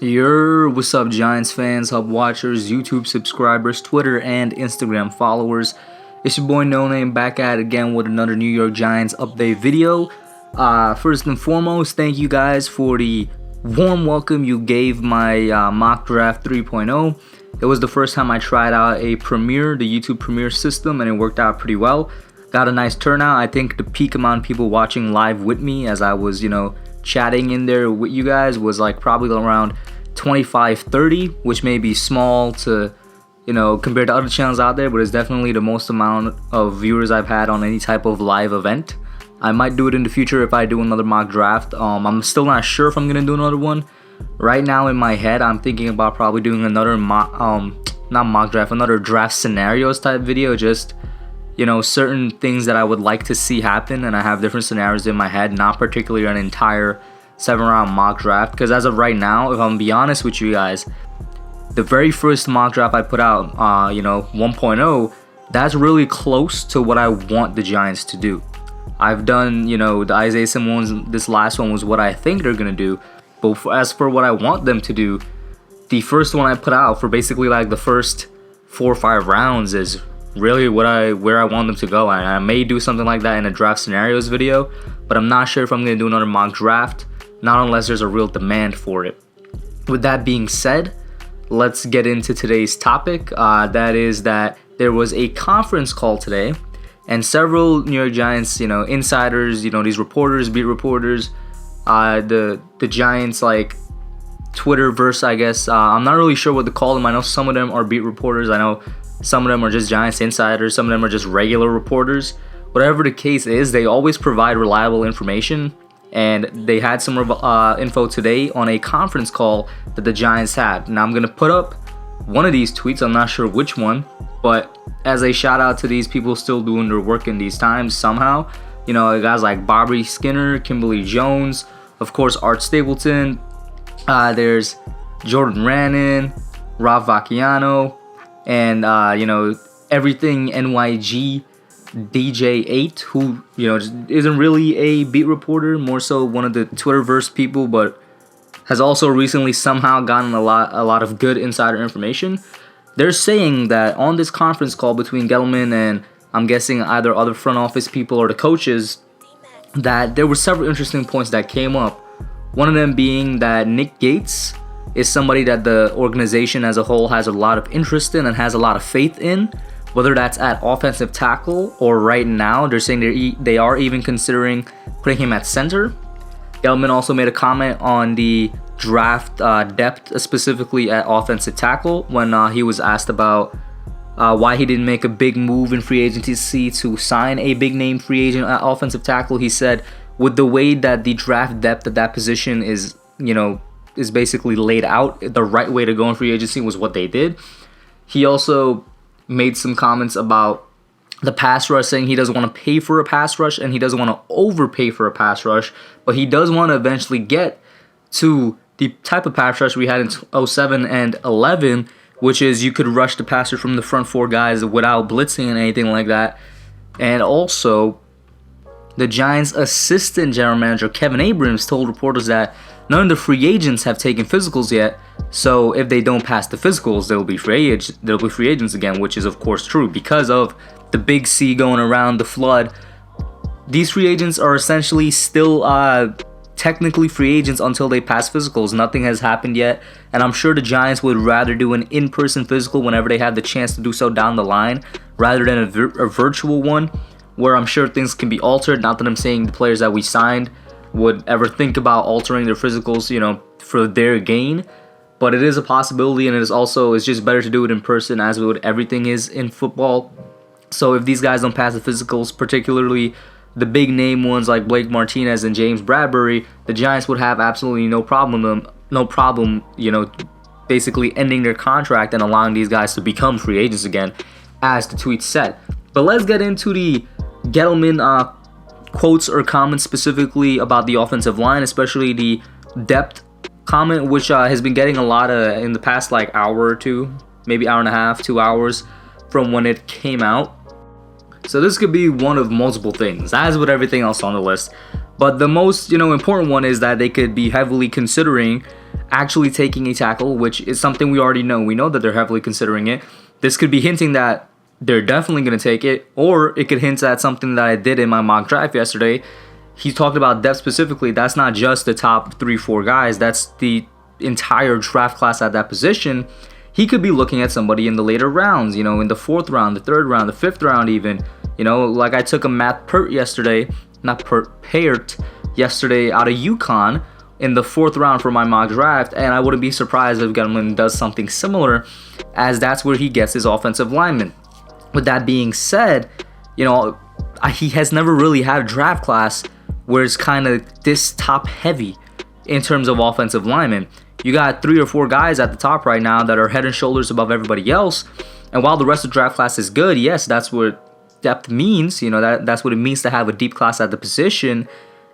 What's up, Giants fans, Hub watchers, YouTube subscribers, Twitter and Instagram followers? It's your boy Noname back at it again with another New York Giants update video. First and foremost, thank you guys for the warm welcome you gave my mock draft 3.0. It was the first time I tried out the YouTube Premiere system, and it worked out pretty well. Got a nice turnout. I think the peak amount of people watching live with me as I was, chatting in there with you guys was like probably around 25-30, which may be small to, compared to other channels out there, but it's definitely the most amount of viewers I've had on any type of live event. I might do it in the future if I do another mock draft. I'm still not sure if I'm gonna do another one. Right now in my head, I'm thinking about probably doing another another draft scenarios type video. Just, certain things that I would like to see happen, and I have different scenarios in my head, not particularly an entire 7-round mock draft. Because as of right now, if I'm gonna be honest with you guys, the very first mock draft I put out, 1.0, that's really close to what I want the Giants to do. I've done, the Isaiah Simmons ones. This last one was what I think they're gonna do. But as for what I want them to do, the first one I put out for basically like the first 4 or 5 rounds is really where I want them to go. And I may do something like that in a draft scenarios video, but I'm not sure if I'm gonna do another mock draft, not unless there's a real demand for it. With that being said, let's get into today's topic. That is that there was a conference call today, and several New York Giants, insiders, these reporters, beat reporters, the Giants like Twitterverse, I guess. I'm not really sure what to call them. I know some of them are beat reporters. I know some of them are just Giants insiders. Some of them are just regular reporters. Whatever the case is, they always provide reliable information. And they had some info today on a conference call that the Giants had. Now I'm going to put up one of these tweets. I'm not sure which one. But as a shout out to these people still doing their work in these times somehow. Guys like Bobby Skinner, Kimberly Jones, of course, Art Stapleton. There's Jordan Rannon, Rob Vacchiano, and, everything NYG. DJ8, who isn't really a beat reporter, more so one of the Twitterverse people, but has also recently somehow gotten a lot of good insider information. They're saying that on this conference call between Gettleman and I'm guessing either other front office people or the coaches, that there were several interesting points that came up. One of them being that Nick Gates is somebody that the organization as a whole has a lot of interest in and has a lot of faith in. Whether that's at offensive tackle or right now, they're saying they are even considering putting him at center. Gettleman also made a comment on the draft depth, specifically at offensive tackle, when he was asked about why he didn't make a big move in free agency to sign a big name free agent at offensive tackle. He said, with the way that the draft depth at that position is basically laid out, the right way to go in free agency was what they did. He also made some comments about the pass rush, saying he doesn't want to pay for a pass rush and he doesn't want to overpay for a pass rush, but he does want to eventually get to the type of pass rush we had in 07 and 11, which is you could rush the passer from the front 4 guys without blitzing and anything like that. And also, the Giants' assistant general manager Kevin Abrams told reporters that none of the free agents have taken physicals yet, so if they don't pass the physicals, they'll be free agents again, which is of course true because of the big C going around, the flood. These free agents are essentially still technically free agents until they pass physicals. Nothing has happened yet, and I'm sure the Giants would rather do an in-person physical whenever they have the chance to do so down the line, rather than a virtual one, where I'm sure things can be altered. Not that I'm saying the players that we signed would ever think about altering their physicals, for their gain, but it is a possibility, and it's just better to do it in person, as with everything is in football. So if these guys don't pass the physicals, particularly the big name ones like Blake Martinez and James Bradbury, the Giants would have absolutely no problem, basically ending their contract and allowing these guys to become free agents again, as the tweet said. But let's get into the Gettleman quotes or comments specifically about the offensive line, especially the depth comment, which has been getting a lot in the past hour or two, maybe hour and a half, 2 hours from when it came out. So this could be one of multiple things, as with everything else on the list. But the most important one is that they could be heavily considering actually taking a tackle, which is something we already know. We know that they're heavily considering it. This could be hinting that they're definitely going to take it, or it could hint at something that I did in my mock draft yesterday. He talked about depth specifically. That's not just the top 3-4 guys. That's the entire draft class at that position. He could be looking at somebody in the later rounds, in the 4th round, the 3rd round, the 5th round even. Like I took a Matt Pert yesterday, not Pert yesterday out of UConn in the 4th round for my mock draft, and I wouldn't be surprised if Gettleman does something similar, as that's where he gets his offensive lineman. With that being said, he has never really had a draft class where it's kind of this top heavy in terms of offensive linemen. You got 3 or 4 guys at the top right now that are head and shoulders above everybody else. And while the rest of the draft class is good, yes, that's what depth means. That's what it means to have a deep class at the position.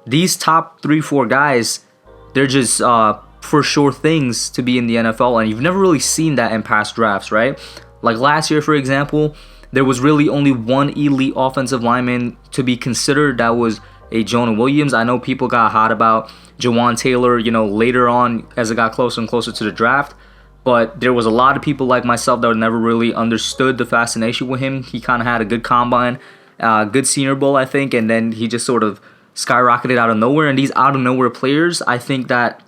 These top 3-4 guys, they're just for sure things to be in the NFL, and you've never really seen that in past drafts, right? Like last year, for example, there was really only one elite offensive lineman to be considered. That was a Jonah Williams. I know people got hot about Jawan Taylor, later on as it got closer and closer to the draft. But there was a lot of people like myself that never really understood the fascination with him. He kind of had a good combine, good Senior Bowl, I think, and then he just sort of skyrocketed out of nowhere. And these out of nowhere players, I think that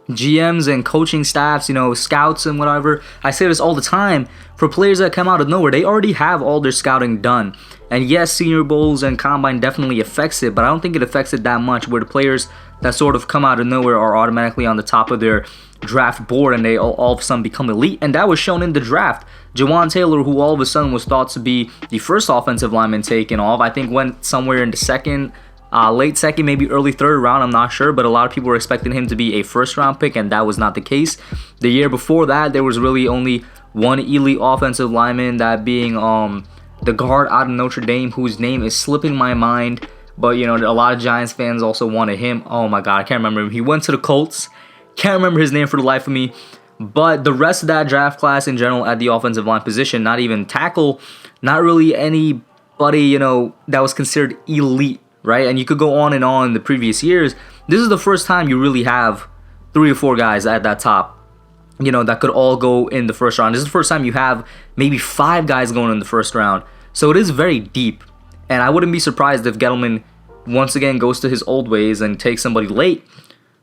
GMs and coaching staffs, scouts and whatever, I say this all the time, for players that come out of nowhere, they already have all their scouting done. And yes, Senior Bowls and Combine definitely affects it, but I don't think it affects it that much, where the players that sort of come out of nowhere are automatically on the top of their draft board and they all of a sudden become elite. And that was shown in the draft. Jawan Taylor, who all of a sudden was thought to be the first offensive lineman taken off, I think went somewhere in the second, late second, maybe early 3rd round, I'm not sure, but a lot of people were expecting him to be a 1st round pick, and that was not the case. The year before that, there was really only one elite offensive lineman, that being the guard out of Notre Dame, whose name is slipping my mind, but a lot of Giants fans also wanted him. Oh my god, I can't remember him. He went to the Colts. Can't remember his name for the life of me. But the rest of that draft class in general at the offensive line position, not even tackle, not really anybody, that was considered elite, right? And you could go on and on the previous years. This is the first time you really have 3 or 4 guys at that top, that could all go in the 1st round. This is the first time you have maybe 5 guys going in the 1st round. So it is very deep. And I wouldn't be surprised if Gettleman once again goes to his old ways and takes somebody late.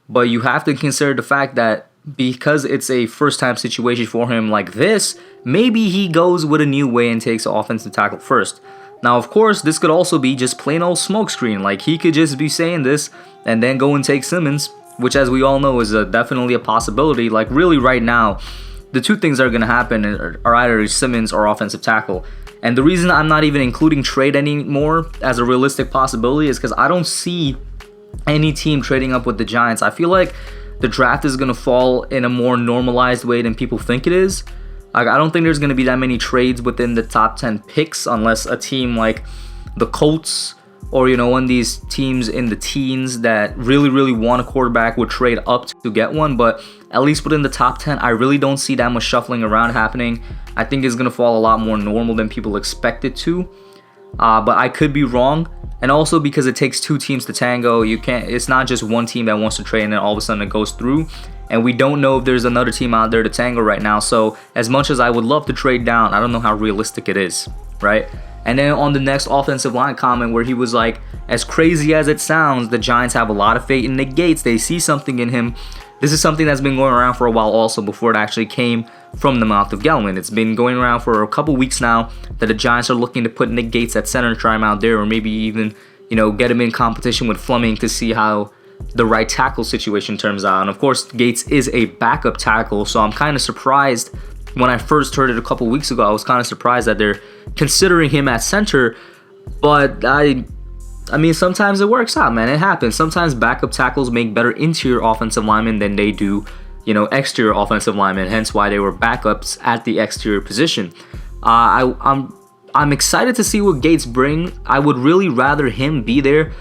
But you have to consider the fact that because it's a first-time situation for him like this, maybe he goes with a new way and takes an offensive tackle first. Now, of course, this could also be just plain old smokescreen. Like, he could just be saying this and then go and take Simmons, which, as we all know, is definitely a possibility. Like, really, right now, the 2 things that are going to happen are either Simmons or offensive tackle. And the reason I'm not even including trade anymore as a realistic possibility is because I don't see any team trading up with the Giants. I feel like the draft is going to fall in a more normalized way than people think it is. I don't think there's going to be that many trades within the top 10 picks unless a team like the Colts or, one of these teams in the teens that really, really want a quarterback would trade up to get one. But at least within the top 10, I really don't see that much shuffling around happening. I think it's going to fall a lot more normal than people expect it to. But I could be wrong. And also because it takes 2 teams to tango, it's not just one team that wants to trade and then all of a sudden it goes through. And we don't know if there's another team out there to tango right now. So as much as I would love to trade down, I don't know how realistic it is, right? And then on the next offensive line comment where he was like, as crazy as it sounds, the Giants have a lot of faith in Nick Gates. They see something in him. This is something that's been going around for a while also before it actually came from the mouth of Gettleman. It's been going around for a couple weeks now that the Giants are looking to put Nick Gates at center and try him out there, or maybe even, get him in competition with Fleming to see how the right tackle situation turns out. And of course, Gates is a backup tackle, so I'm kind of surprised. When I first heard it a couple weeks ago, I was kind of surprised that they're considering him at center. But I mean, sometimes it works out, man. It happens. Sometimes backup tackles make better interior offensive linemen than they do, exterior offensive linemen. Hence why they were backups at the exterior position. I'm excited to see what Gates bring. I would really rather him be there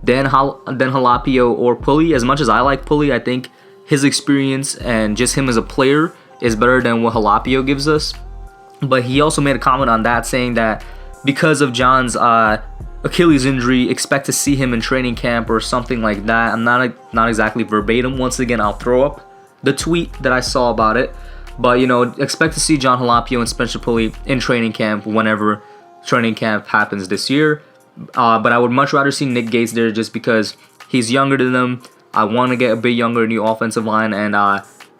than Jalapio or Pulley. As much as I like Pulley, I think his experience and just him as a player is better than what Jalapio gives us. But he also made a comment on that saying that because of John's Achilles injury, expect to see him in training camp or something like that. I'm not exactly verbatim. Once again, I'll throw up the tweet that I saw about it. But, you know, expect to see John Halapio and Spencer Pulley in training camp whenever training camp happens this year. But I would much rather see Nick Gates there just because he's younger than them. I want to get a bit younger in the offensive line, and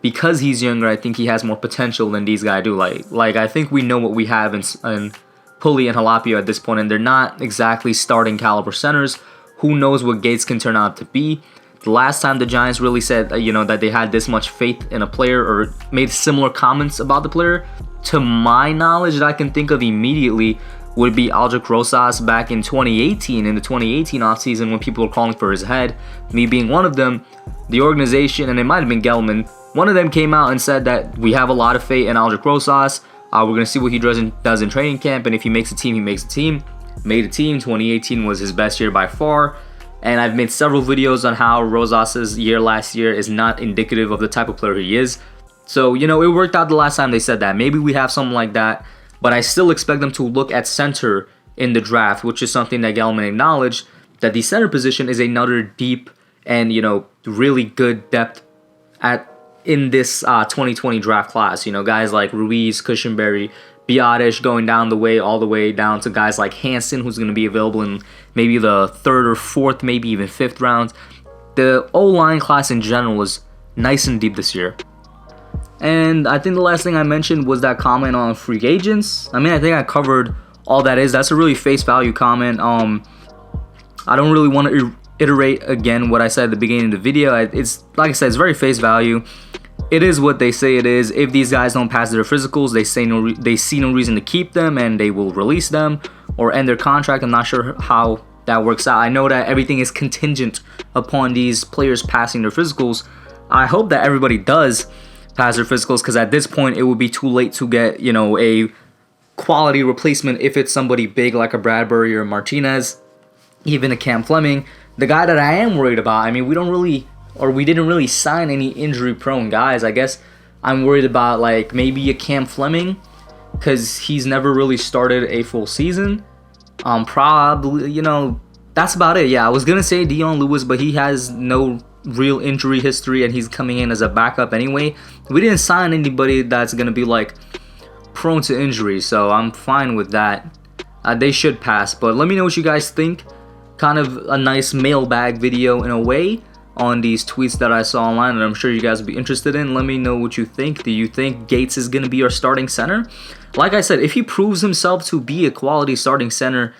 because he's younger, I think he has more potential than these guys do. Like I think we know what we have in Pulley and Halapio at this point, and they're not exactly starting caliber centers. Who knows what Gates can turn out to be? The last time the Giants really said, that they had this much faith in a player or made similar comments about the player, to my knowledge that I can think of immediately, would be Aldrick Rosas back in 2018, in the 2018 offseason when people were calling for his head, me being one of them. The organization, and it might have been Gettleman, one of them came out and said that we have a lot of faith in Aldrick Rosas. We're going to see what he does in training camp, and if he makes a team, he makes a team. Made a team. 2018 was his best year by far. And I've made several videos on how Rosas' year last year is not indicative of the type of player he is. So, it worked out the last time they said that. Maybe we have something like that. But I still expect them to look at center in the draft, which is something that Gettleman acknowledged, that the center position is another deep and, really good depth in this 2020 draft class. Guys like Ruiz, Cushenberry, Biotish going down all the way down to guys like Hansen, who's going to be available in maybe the 3rd or 4th, maybe even 5th round. The O-line class in general is nice and deep this year. And I think the last thing I mentioned was that comment on free agents. I think I covered all that is. That's a really face value comment. I don't really want to iterate again what I said at the beginning of the video. It's like I said, it's very face value. It is what they say it is. If these guys don't pass their physicals, they see no reason to keep them, and they will release them or end their contract. I'm not sure how that works out. I know that everything is contingent upon these players passing their physicals. I hope that everybody does pass their physicals, because at this point it would be too late to get a quality replacement if it's somebody big like a Bradbury or Martinez, even a Cam Fleming. The guy that I am worried about, we didn't really sign any injury prone guys. I guess I'm worried about like maybe a Cam Fleming, because he's never really started a full season. Probably, that's about it. Yeah, I was gonna say Dion Lewis, but he has no real injury history and he's coming in as a backup anyway. We didn't sign anybody that's gonna be like prone to injury, so I'm fine with that. They should pass, but let me know what you guys think. Kind of a nice mailbag video in a way on these tweets that I saw online, and I'm sure you guys will be interested in. Let me know what you think. Do you think Gates is gonna be our starting center? Like I said, if he proves himself to be a quality starting center,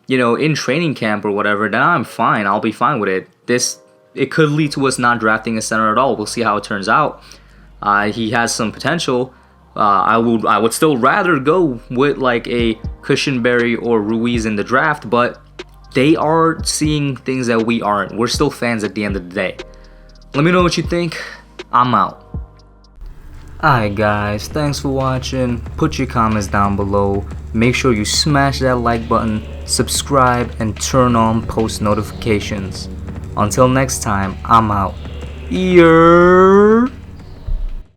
in training camp or whatever, then I'm fine. I'll be fine with it. It could lead to us not drafting a center at all. We'll see how it turns out. He has some potential. I would still rather go with like a Cushenberry or Ruiz in the draft, but they are seeing things that we aren't. We're still fans at the end of the day. Let me know what you think. I'm out. Alright guys, thanks for watching. Put your comments down below. Make sure you smash that like button, subscribe, and turn on post notifications. Until next time, I'm out. Yeah.